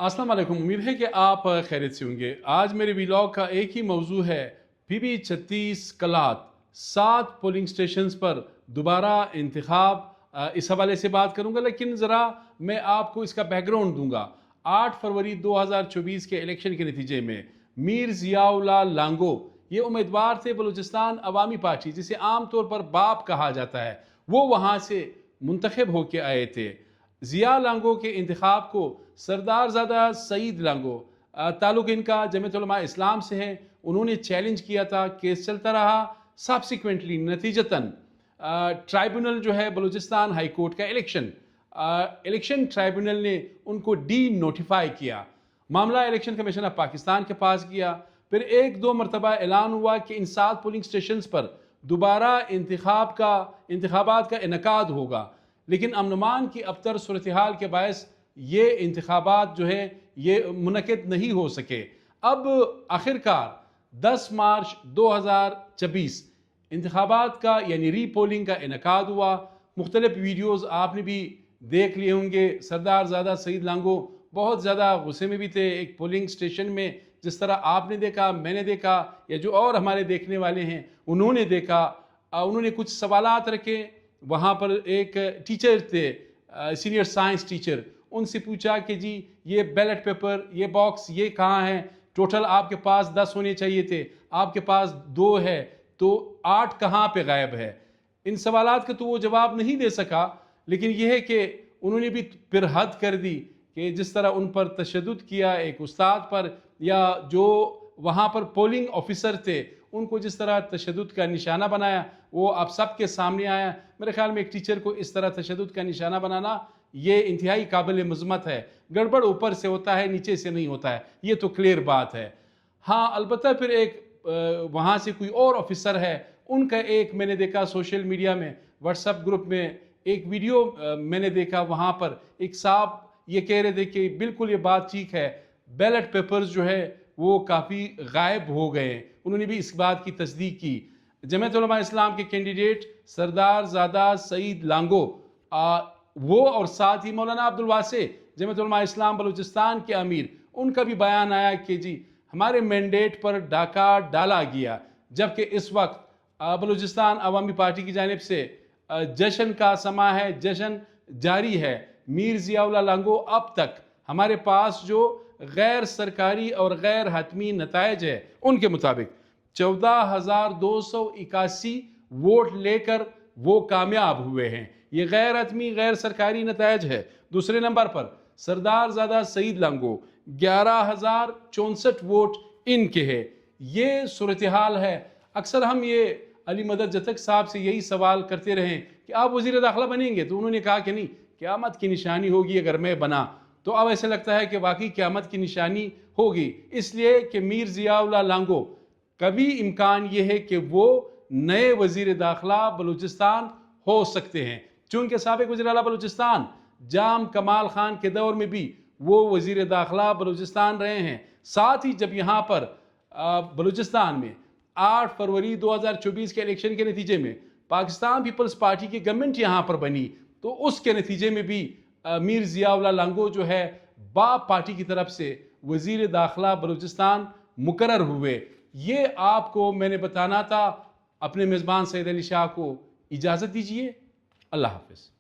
अस्सलाम वालेकुम। उम्मीद है कि आप खैरियत से होंगे। आज मेरे व्लॉग का एक ही मौजू है पीबी 36 कलात 7 पोलिंग स्टेशंस पर दोबारा इंतखाब। इस हवाले से बात करूंगा, लेकिन ज़रा मैं आपको इसका बैकग्राउंड दूंगा। 8 फरवरी 2024 के इलेक्शन के नतीजे में मीर ज़ियाउल्लाह लांगो ये उम्मीदवार थे बलूचिस्तान अवामी पार्टी, जिसे आम तौर पर बाप कहा जाता है, वो वहाँ से मुंतखब होके आए थे। ज़िया लांगो के इंतखाब को सरदारज़ादा सईद लांगो, ताल्लुक़ इनका जमीयत उलमा इस्लाम से है, उन्होंने चैलेंज किया था। केस चलता रहा। सब्सिक्वेंटली नतीजतन ट्राइब्यूनल जो है बलूचिस्तान हाई कोर्ट का इलेक्शन ट्राइब्यूनल ने उनको डी नोटिफाई किया। मामला इलेक्शन कमीशन ऑफ पाकिस्तान के पास गया। फिर एक दो मरतबा ऐलान हुआ कि इन 7 पोलिंग स्टेशंस पर दोबारा इंतखाबात का इनकाद होगा, लेकिन अमन की अबतर सूरत हाल के बायस ये इंतखाबात जो है ये मुनक़िद नहीं हो सके। अब आखिरकार 10 मार्च 2024 इंतखाबात का यानी री पोलिंग का इनकाद हुआ। मुख्तलिफ वीडियोज़ आपने भी देख लिए होंगे। सरदारज़ादा सईद लांगो बहुत ज़्यादा गुस्से में भी थे। एक पोलिंग स्टेशन में जिस तरह आपने देखा, मैंने देखा, या जो और हमारे देखने वाले हैं उन्होंने देखा, उन्होंने कुछ सवालात रखे। वहाँ पर एक टीचर थे, सीनियर साइंस टीचर, उनसे पूछा कि जी ये बैलेट पेपर, ये बॉक्स, ये कहाँ है? टोटल आपके पास 10 होने चाहिए थे, आपके पास 2 है, तो 8 कहाँ पे गायब है? इन सवालात का तो वो जवाब नहीं दे सका, लेकिन यह है कि उन्होंने भी फिर हद कर दी कि जिस तरह उन पर तशद्दुद किया एक उस्ताद पर, या जो वहाँ पर पोलिंग ऑफिसर थे उनको जिस तरह तशद्दुद का निशाना बनाया, वो आप सब के सामने आया। मेरे ख्याल में एक टीचर को इस तरह तशद्दुद का निशाना बनाना ये इंतहाई काबिल मज़म्मत है। गड़बड़ ऊपर से होता है, नीचे से नहीं होता है, ये तो क्लियर बात है। हाँ, अलबत्ता फिर एक वहाँ से कोई और ऑफिसर है, उनका एक मैंने देखा सोशल मीडिया में, व्हाट्सएप ग्रुप में एक वीडियो मैंने देखा। वहाँ पर एक साहब ये कह रहे थे कि बिल्कुल ये बात ठीक है, बैलेट पेपर्स जो है वो काफ़ी गायब हो गए। उन्होंने भी इस बात की तस्दीक की। जमीयत उलमा इस्लाम के कैंडिडेट सरदारज़ादा सईद लांगो, वो और साथ ही मौलाना अब्दुल वासे जमीयत उलमा इस्लाम बलूचिस्तान के अमीर, उनका भी बयान आया कि जी हमारे मैंडेट पर डाका डाला गया, जबकि इस वक्त बलूचिस्तान अवामी पार्टी की जानिब से जश्न का समा है, जश्न जारी है। मीर ज़ियाउल्लाह लांगो अब तक हमारे पास जो गैर सरकारी और गैर हतमी नतायज है उनके मुताबिक 14,281 वोट लेकर वो कामयाब हुए हैं। ये गैर हतमी गैर सरकारी नतायज है। दूसरे नंबर पर सरदारज़ादा सईद लांगो 11,064 वोट इनके है। ये सूरत हाल है। अक्सर हम ये अली मदद जतक साहब से यही सवाल करते रहे कि आप वज़ीर दाखिला बनेंगे, तो उन्होंने कहा कि नहीं, क़यामत की निशानी होगी अगर मैं बना। तो अब ऐसा लगता है कि वाकई क़यामत की निशानी होगी, इसलिए कि मीर ज़ियाउल्लाह लांगो कभी इम्कान ये है कि वो नए वज़ीर दाखिला बलूचिस्तान हो सकते हैं, चूँकि साबिक़ वज़ीर आला बलूचिस्तान जाम कमाल खान के दौर में भी वो वज़ीर दाखिला बलूचिस्तान रहे हैं। साथ ही जब यहाँ पर बलूचिस्तान में 8 फरवरी 2024 के इलेक्शन के नतीजे में पाकिस्तान पीपल्स पार्टी की गवर्नमेंट यहाँ पर बनी, तो उसके नतीजे में भी मीर ज़ियाउल्लाह लांगो जो है बाप पार्टी की तरफ से वज़ीर दाखिला बलूचिस्तान मुकर्रर हुए। ये आपको मैंने बताना था। अपने मेज़बान सैयद अली शाह को इजाज़त दीजिए। अल्लाह हाफ़िज़।